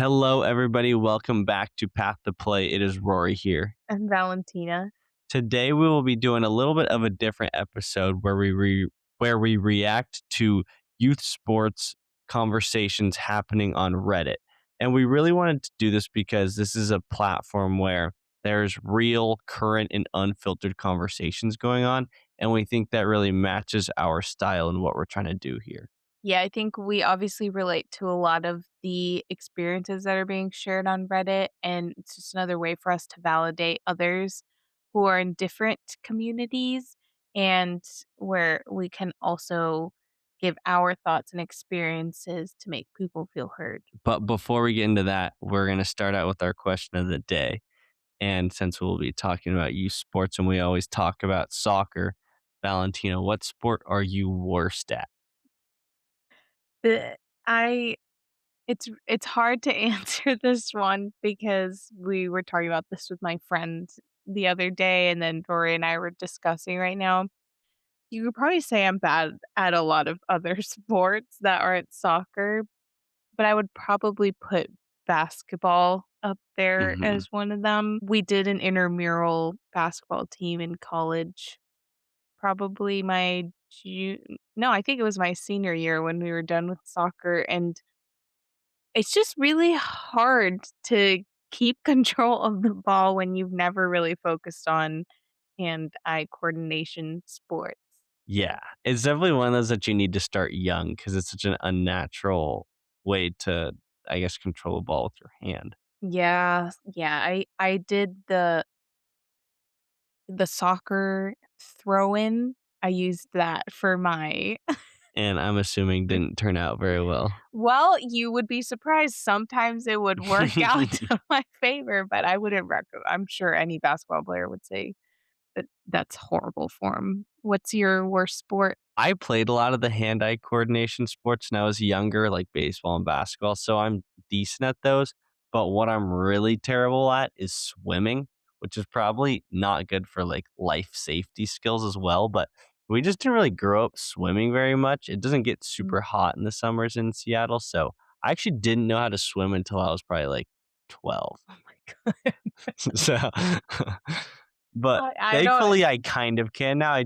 Hello, everybody. Welcome back to Path to Play. It is Rory here. And Valentina. Today, we will be doing a little bit of a different episode where we react to youth sports conversations happening on Reddit. And we really wanted to do this because this is a platform where there's real, current, and unfiltered conversations going on, and we think that really matches our style and what we're trying to do here. Yeah, I think we obviously relate to a lot of the experiences that are being shared on Reddit, and it's just another way for us to validate others who are in different communities and where we can also give our thoughts and experiences to make people feel heard. But before we get into that, we're going to start out with our question of the day. And since we'll be talking about youth sports and we always talk about soccer, Valentina, what sport are you worst at? The I it's hard to answer this one because we were talking about this with my friend the other day, and then Dory and I were discussing right now. You could probably say I'm bad at a lot of other sports that aren't soccer, but I would probably put basketball up there Mhm. as one of them. We did an intramural basketball team in college, probably my June no, I think it was my senior year when we were done with soccer, and it's just really hard to keep control of the ball when you've never really focused on hand-eye coordination sports. Yeah, it's definitely one of those that you need to start young because it's such an unnatural way to, I guess, control a ball with your hand. Yeah, yeah, I did the soccer throw-in. I used that for my And I'm assuming didn't turn out very well. well, you would be surprised. Sometimes it would work out to my favor, but I wouldn't I'm sure any basketball player would say that that's horrible form. What's your worst sport? I played a lot of the hand-eye coordination sports when I was younger, like baseball and basketball, so I'm decent at those. But what I'm really terrible at is swimming, which is probably not good for like life safety skills as well. But we just didn't really grow up swimming very much. It doesn't get Mm. super hot in the summers in Seattle, so I actually didn't know how to swim until I was probably like 12. Oh my god. So, but I don't thankfully, I kind of can now. I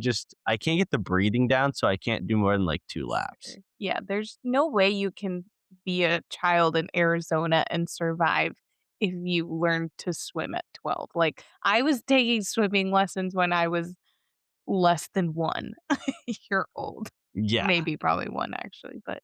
can't get the breathing down, so I can't do more than like 2 laps. yeah, there's no way you can be a child in Arizona and survive if you learn to swim at 12. Like, I was taking swimming lessons when I was less than 1 year old. Yeah, Maybe probably 1 actually, but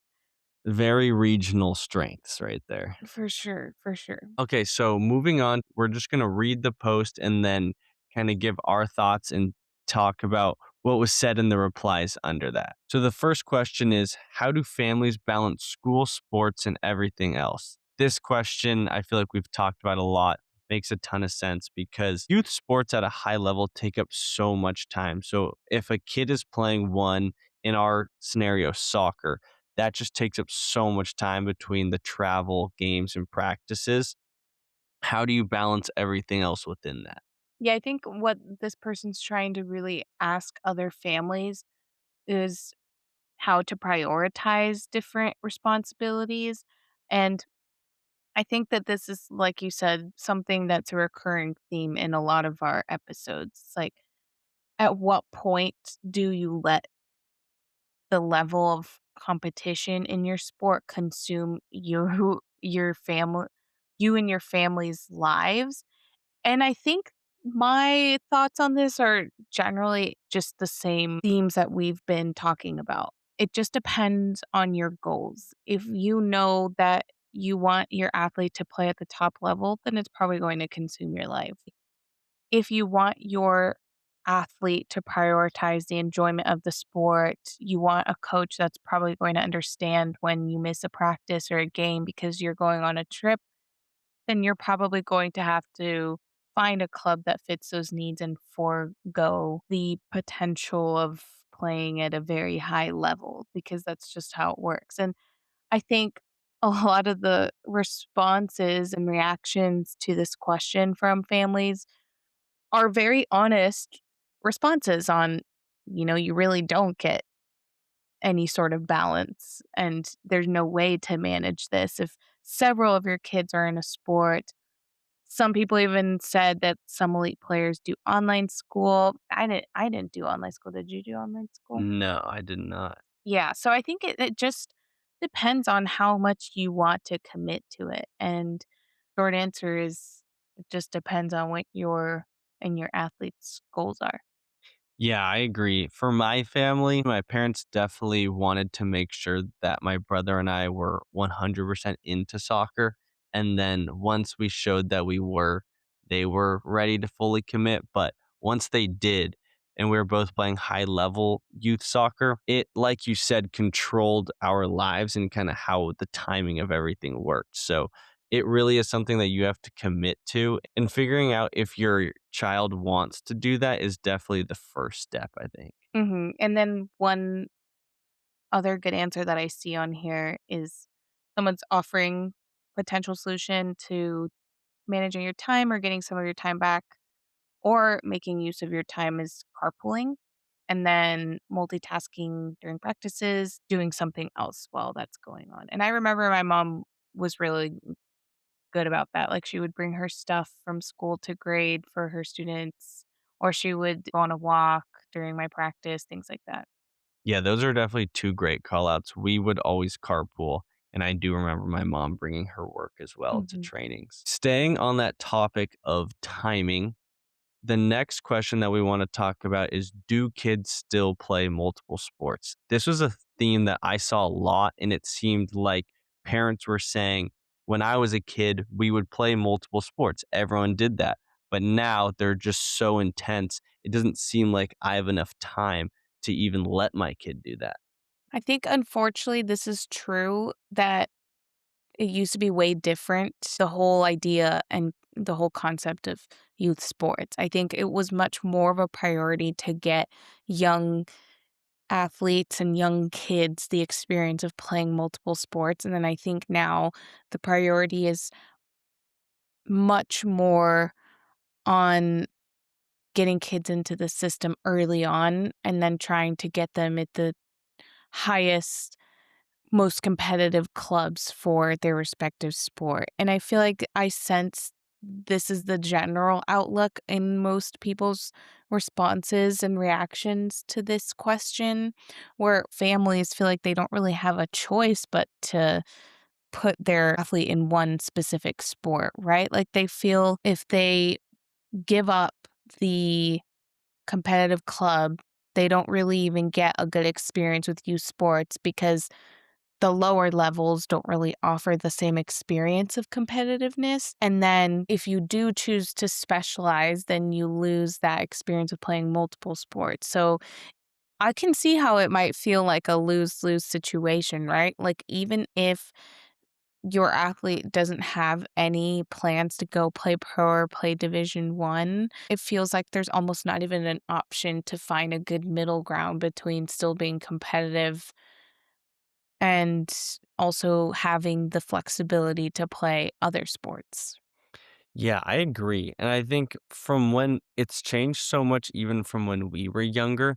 very regional strengths right there. for sure, for sure. Okay, so moving on, we're just gonna read the post and then kinda give our thoughts and talk about what was said in the replies under that. So the first question is, how do families balance school, sports, and everything else? This question, I feel like we've talked about a lot, makes a ton of sense because youth sports at a high level take up so much time. So if a kid is playing one, in our scenario, soccer, that just takes up so much time between the travel, games, and practices. How do you balance everything else within that? Yeah, I think what this person's trying to really ask other families is how to prioritize different responsibilities, and I think that this is, like you said, something that's a recurring theme in a lot of our episodes. It's like, at what point do you let the level of competition in your sport consume your family you and your family's lives? And I think my thoughts on this are generally just the same themes that we've been talking about. It just depends on your goals. If you know that you want your athlete to play at the top level, then it's probably going to consume your life. If you want your athlete to prioritize the enjoyment of the sport, you want a coach that's probably going to understand when you miss a practice or a game because you're going on a trip, then you're probably going to have to find a club that fits those needs and forego the potential of playing at a very high level because that's just how it works. And I think a lot of the responses and reactions to this question from families are very honest responses on, you really don't get any sort of balance and there's no way to manage this. If several of your kids are in a sport. Some people even said that some elite players do online school. I didn't do online school. Did you do online school? No, I did not. Yeah, so I think it just depends on how much you want to commit to it, and short answer is it just depends on what your and your athlete's goals are. Yeah, I agree. For my family, my parents definitely wanted to make sure that my brother and I were 100% into soccer. And then once we showed that we were, they were ready to fully commit. But once they did, and we were both playing high level youth soccer, it, like you said, controlled our lives and kind of how the timing of everything worked. So it really is something that you have to commit to, and figuring out if your child wants to do that is definitely the first step, I think. And then one other good answer that I see on here is someone's offering potential solution to managing your time or getting some of your time back or making use of your time is carpooling and then multitasking during practices, doing something else while that's going on. And I remember my mom was really good about that. Like she would bring her stuff from school to grade for her students, or she would go on a walk during my practice, things like that. Yeah, those are definitely 2 great call outs. We would always carpool, and I do remember my mom bringing her work as well to Mhm. trainings. Staying on that topic of timing, the next question that we want to talk about is, do kids still play multiple sports? This was a theme that I saw a lot, and it seemed like parents were saying, when I was a kid, we would play multiple sports. Everyone did that. But now they're just so intense. It doesn't seem like I have enough time to even let my kid do that. I think unfortunately this is true that it used to be way different, the whole idea and the whole concept of youth sports. I think it was much more of a priority to get young athletes and young kids the experience of playing multiple sports. And then I think now the priority is much more on getting kids into the system early on and then trying to get them at the highest most competitive clubs for their respective sport. And I feel like I sense this is the general outlook in most people's responses and reactions to this question, where families feel like they don't really have a choice but to put their athlete in one specific sport, right? Like they feel if they give up the competitive club, they don't really even get a good experience with youth sports because the lower levels don't really offer the same experience of competitiveness. And then if you do choose to specialize, then you lose that experience of playing multiple sports. So I can see how it might feel like a lose lose situation, right? Like, even if your athlete doesn't have any plans to go play pro or play division 1, it feels like there's almost not even an option to find a good middle ground between still being competitive and also having the flexibility to play other sports. Yeah, I agree. And I think from when it's changed so much, even from when we were younger,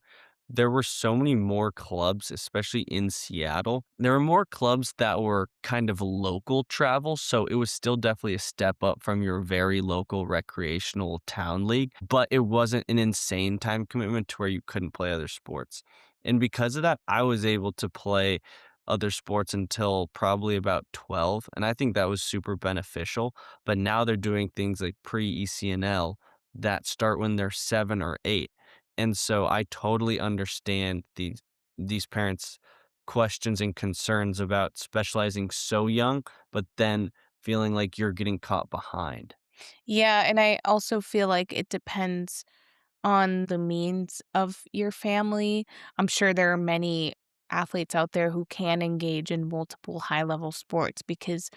there were so many more clubs, especially in Seattle. There were more clubs that were kind of local travel. So it was still definitely a step up from your very local recreational town league, but it wasn't an insane time commitment to where you couldn't play other sports. And because of that, I was able to play other sports until probably about 12. And I think that was super beneficial, but now they're doing things like pre-ECNL that start when they're 7 or 8. And so I totally understand these parents' questions and concerns about specializing so young, but then feeling like you're getting caught behind. Yeah, and I also feel like it depends on the means of your family. I'm sure there are many athletes out there who can engage in multiple high level sports because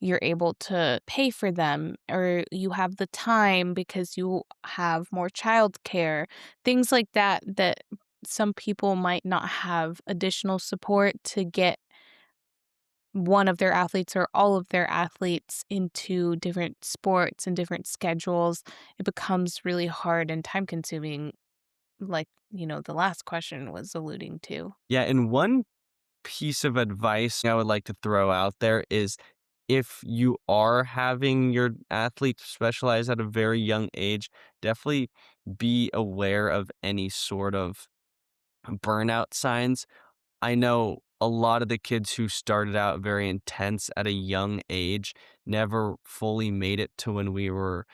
you're able to pay for them or you have the time because you have more childcare, things like that, that some people might not have additional support to get one of their athletes or all of their athletes into different sports and different schedules. It becomes really hard and time consuming, like, the last question was alluding to. Yeah, and one piece of advice I would like to throw out there is, if you are having your athletes specialize at a very young age, definitely be aware of any sort of burnout signs. I know a lot of the kids who started out very intense at a young age never fully made it to when we were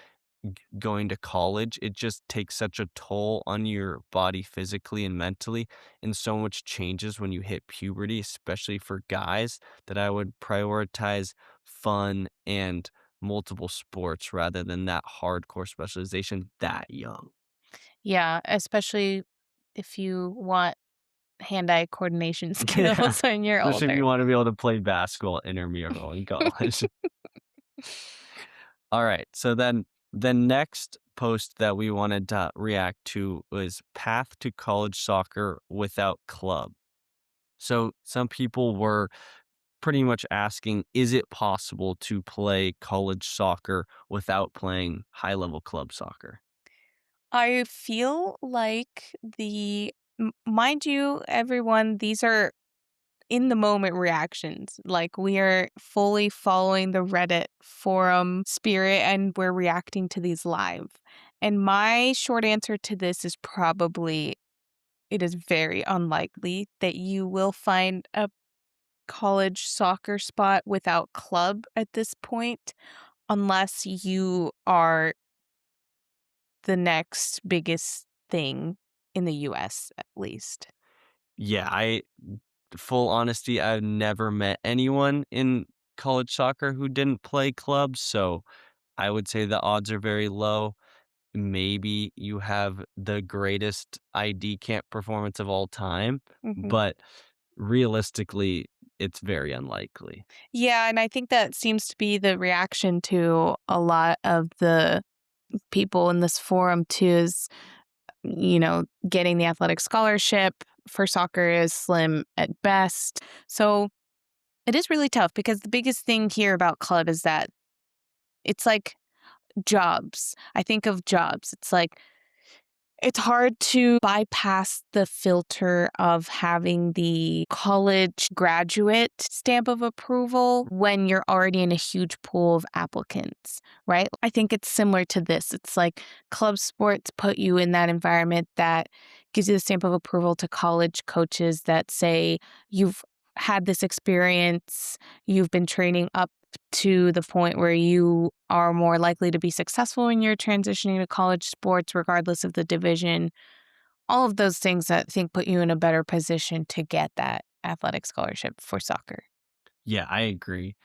going to college. It just takes such a toll on your body physically and mentally, and so much changes when you hit puberty, especially for guys, that I would prioritize fun and multiple sports rather than that hardcore specialization that young. Yeah, especially if you want hand-eye coordination Yeah, skills when you're especially if older. you wanna be able to play basketball intramural in college. Alright, so then the next post that we wanted to react to was path to college soccer without club. So some people were pretty much asking, is it possible to play college soccer without playing high level club soccer? I feel like mind you, everyone, these are in the moment reactions. Like we are fully following the Reddit forum spirit and we're reacting to these live. And my short answer to this is probably it is very unlikely that you will find a college soccer spot without club at this point unless you are the next biggest thing in the US at least. Yeah, I full honesty, I've never met anyone in college soccer who didn't play clubs, so I would say the odds are very low. Maybe you have the greatest ID camp performance of all time, Mhm. but realistically, it's very unlikely. Yeah, and I think that seems to be the reaction to a lot of the people in this forum too is, getting the athletic scholarship for soccer is slim at best. So it is really tough because the biggest thing here about club is that it's like jobs. I think of jobs. It's like it's hard to bypass the filter of having the college graduate stamp of approval when you're already in a huge pool of applicants, right? I think it's similar to this. It's like club sports put you in that environment that gives you the stamp of approval to college coaches that say you've had this experience, you've been training up to the point where you are more likely to be successful when you're transitioning to college sports, regardless of the division. All of those things that I think put you in a better position to get that athletic scholarship for soccer. Yeah, I agree.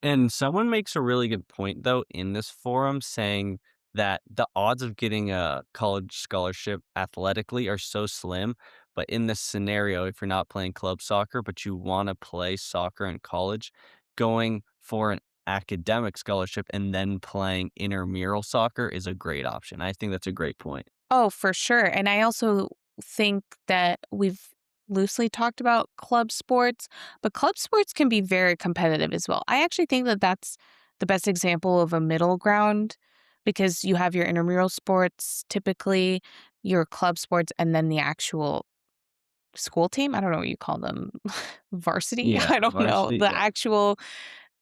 And someone makes a really good point though in this forum saying that the odds of getting a college scholarship athletically are so slim. But in this scenario, if you're not playing club soccer, but you want to play soccer in college, going for an academic scholarship and then playing intramural soccer is a great option. I think that's a great point. Oh, for sure. And I also think that we've loosely talked about club sports, but club sports can be very competitive as well. I actually think that that's the best example of a middle ground because you have your intramural sports, typically your club sports, and then the actual school team. I don't know what you call them. Varsity? Yeah, I don't know. varsity. The Yeah. actual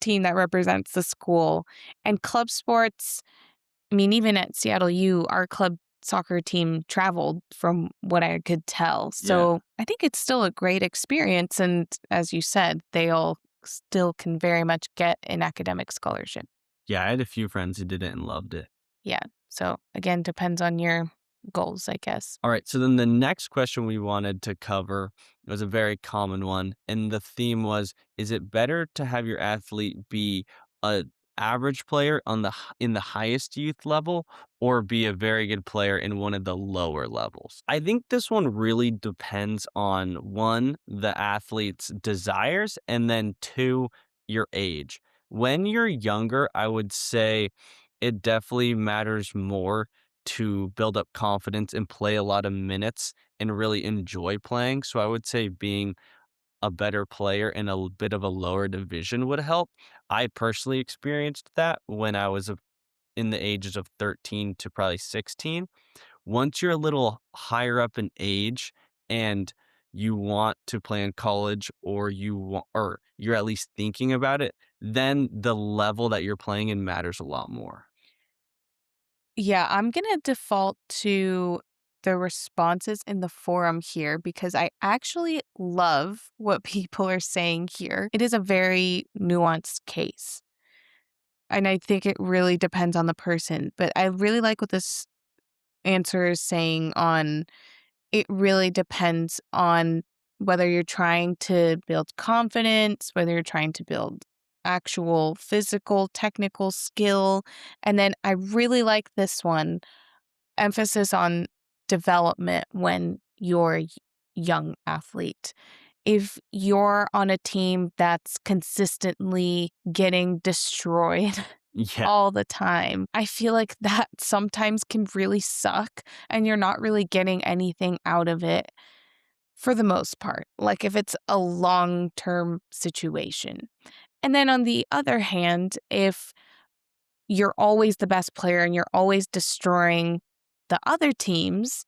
team that represents the school. And club sports, I mean, even at Seattle U, our club soccer team traveled from what I could tell. Yeah. So I think it's still a great experience. And as you said, they all still can very much get an academic scholarship. Yeah. I had a few friends who did it and loved it. Yeah. So again, depends on your goals, I guess. All right. So then the next question we wanted to cover was a very common one. And the theme was, is it better to have your athlete be a average player on in the highest youth level or be a very good player in one of the lower levels? I think this one really depends on one, the athlete's desires, and then two, your age. When you're younger, I would say it definitely matters more to build up confidence and play a lot of minutes and really enjoy playing. So I would say being a better player in bit of a lower division would help. I personally experienced that when I was in the ages of 13 to probably 16. Once you're a little higher up in age and you want to play in college or or you're at least thinking about it, then the level that you're playing in matters a lot more. Yeah, I'm gonna default to the responses in the forum here because I actually love what people are saying here. It is a very nuanced case. And I think it really depends on the person. But I really like what this answer is saying on it really depends on whether you're trying to build confidence, whether you're trying to build actual physical, technical skill. And then I really like this one emphasis on development when you're a young athlete. If you're on a team that's consistently getting destroyed Yeah. all the time, I feel like that sometimes can really suck and you're not really getting anything out of it for the most part, like if it's a long term situation. And then on the other hand, if you're always the best player and you're always destroying the other teams,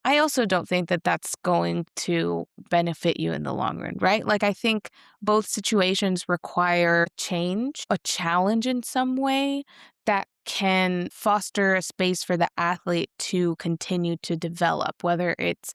I also don't think that that's going to benefit you in the long run, right? Like, I think both situations require change, a challenge in some way that can foster a space for the athlete to continue to develop, whether it's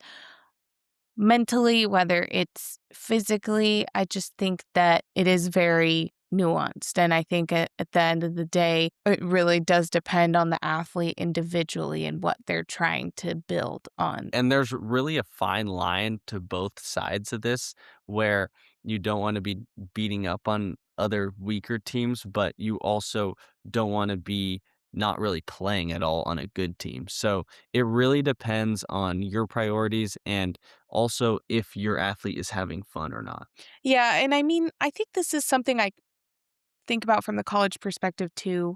mentally, whether it's physically. I just think that it is very nuanced. And I think at the end of the day, it really does depend on the athlete individually and what they're trying to build on. And there's really a fine line to both sides of this where you don't want to be beating up on other weaker teams, but you also don't want to be not really playing at all on a good team. So it really depends on your priorities and also if your athlete is having fun or not. Yeah. And I mean, I think this is something I think about from the college perspective too.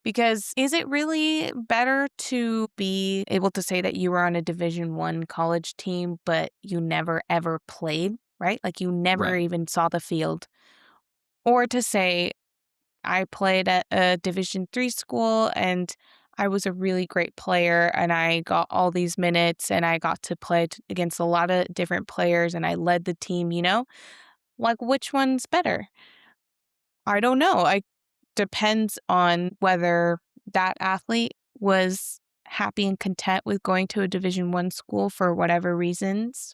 Because is it really better to be able to say that you were on a Division 1 college team, but you never ever played, right? Like you never Right. even saw the field. Or to say, I played at a Division 3 school and I was a really great player and I got all these minutes and I got to play against a lot of different players and I led the team, you know? Like which one's better? I don't know. I depends on whether that athlete was happy and content with going to a Division 1 school for whatever reasons.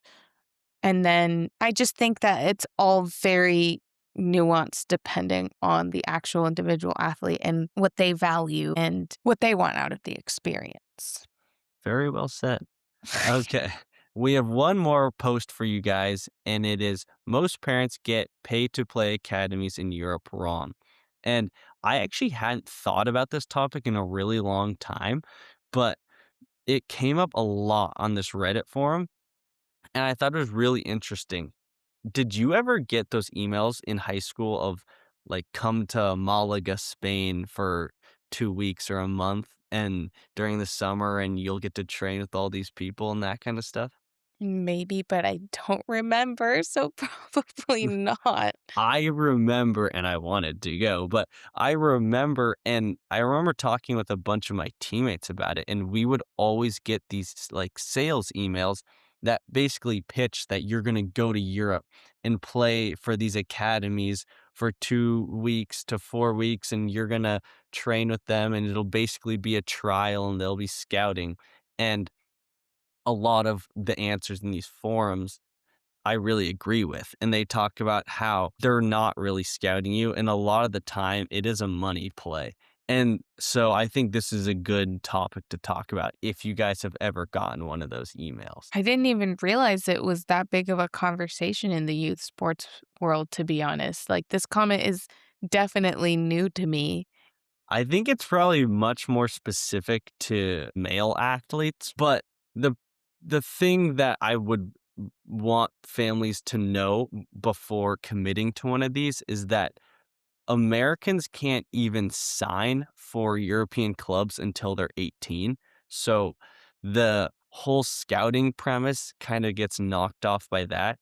And then I just think that it's all very nuanced depending on the actual individual athlete and what they value and what they want out of the experience. Very well said. Okay. We have one more post for you guys, and it is most parents get pay to play academies in Europe wrong. And I actually hadn't thought about this topic in a really long time, but it came up a lot on this Reddit forum, and I thought it was really interesting. Did you ever get those emails in high school of like come to Malaga, Spain for 2 weeks or a month and during the summer and you'll get to train with all these people and that kind of stuff? Maybe, but I don't remember, so probably not. I remember, and I wanted to go, but I remember talking with a bunch of my teammates about it, and we would always get these like sales emails that basically pitch that you're going to go to Europe and play for these academies for 2 weeks to 4 weeks, and you're going to train with them, and it'll basically be a trial, and they'll be scouting. And a lot of the answers in these forums I really agree with. And they talk about how they're not really scouting you. And a lot of the time, it is a money play. And so I think this is a good topic to talk about if you guys have ever gotten one of those emails. I didn't even realize it was that big of a conversation in the youth sports world, to be honest. Like, this comment is definitely new to me. I think it's probably much more specific to male athletes, but the the thing that I would want families to know before committing to one of these is that Americans can't even sign for European clubs until they're 18. So the whole scouting premise kind of gets knocked off by that.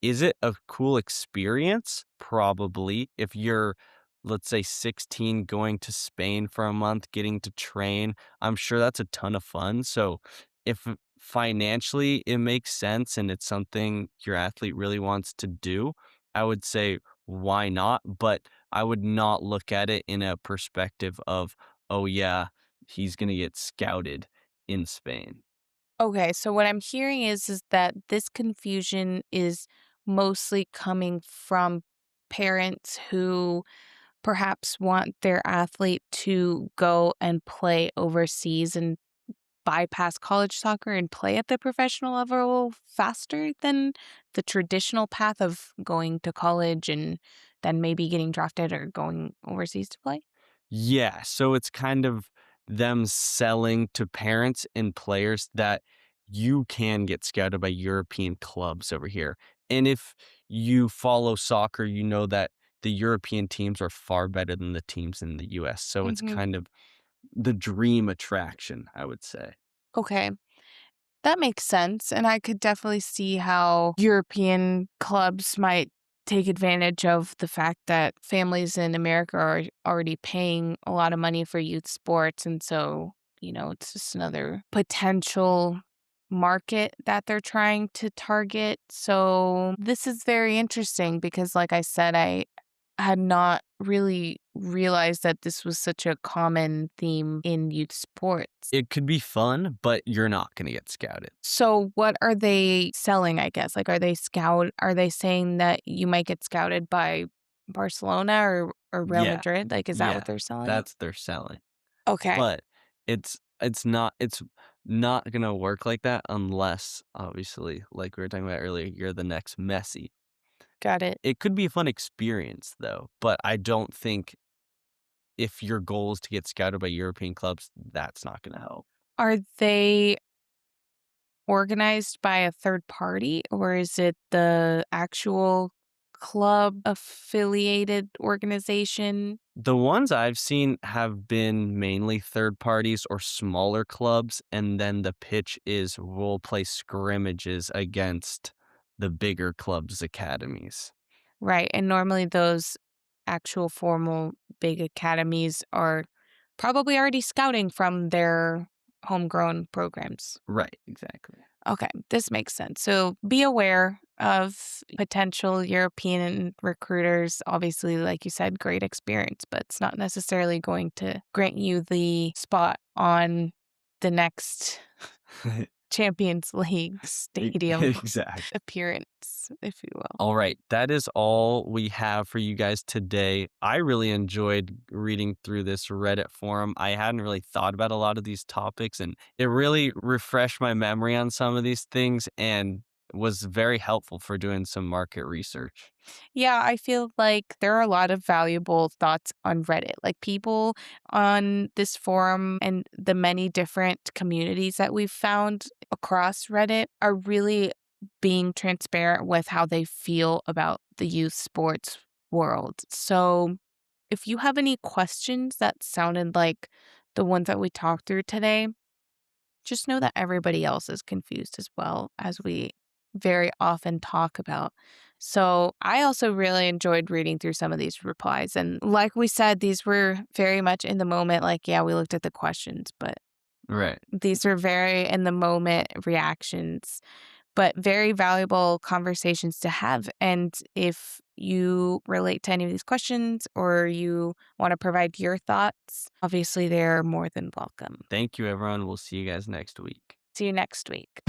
Is it a cool experience? Probably. If you're, let's say, 16 going to Spain for a month, getting to train, I'm sure that's a ton of fun. So if financially it makes sense and it's something your athlete really wants to do, I would say, why not? But I would not look at it in a perspective of, "Oh, yeah, he's gonna get scouted in Spain." Okay, so what I'm hearing is that this confusion is mostly coming from parents who perhaps want their athlete to go and play overseas and bypass college soccer and play at the professional level faster than the traditional path of going to college and then maybe getting drafted or going overseas to play? Yeah, so it's kind of them selling to parents and players that you can get scouted by European clubs over here. And if you follow soccer, you know that the European teams are far better than the teams in the US. So it's Mhm. kind of the dream attraction, I would say. Okay. That makes sense, and I could definitely see how European clubs might take advantage of the fact that families in America are already paying a lot of money for youth sports, and so, it's just another potential market that they're trying to target. So, this is very interesting because, like I said, I had not really realized that this was such a common theme in youth sports. It could be fun, but you're not going to get scouted. So what are they selling, I guess? Like, are they saying that you might get scouted by Barcelona or Real Yeah. Madrid? Like, is that what Yeah. they're selling? That's their selling. Okay, But it's not gonna work like that unless, obviously, like we were talking about earlier, you're the next Messi. got it. It could be a fun experience though, but I don't think if your goal is to get scouted by European clubs, that's not gonna help. Are they organized by a third party, or is it the actual club affiliated organization? The ones I've seen have been mainly third parties or smaller clubs, and then the pitch is we'll play scrimmages against the bigger clubs' academies. Right, and normally those actual formal big academies are probably already scouting from their homegrown programs. Right, exactly. Okay, this makes sense. So be aware of potential European recruiters. Obviously, like you said, great experience, but it's not necessarily going to grant you the spot on the next Champions League stadium Exactly. appearance, if you will. All right, that is all we have for you guys today. I really enjoyed reading through this Reddit forum. I hadn't really thought about a lot of these topics, and it really refreshed my memory on some of these things and was very helpful for doing some market research. Yeah, I feel like there are a lot of valuable thoughts on Reddit. Like people on this forum and the many different communities that we've found across Reddit are really being transparent with how they feel about the youth sports world. So if you have any questions that sounded like the ones that we talked through today, just know that everybody else is confused as well, as we very often talk about. So I also really enjoyed reading through some of these replies. And like we said, these were very much in the moment. Like, yeah, we looked at the questions, but Right. these are very in the moment reactions, but very valuable conversations to have. And if you relate to any of these questions or you want to provide your thoughts, obviously they're more than welcome. Thank you, everyone. We'll see you guys next week. See you next week.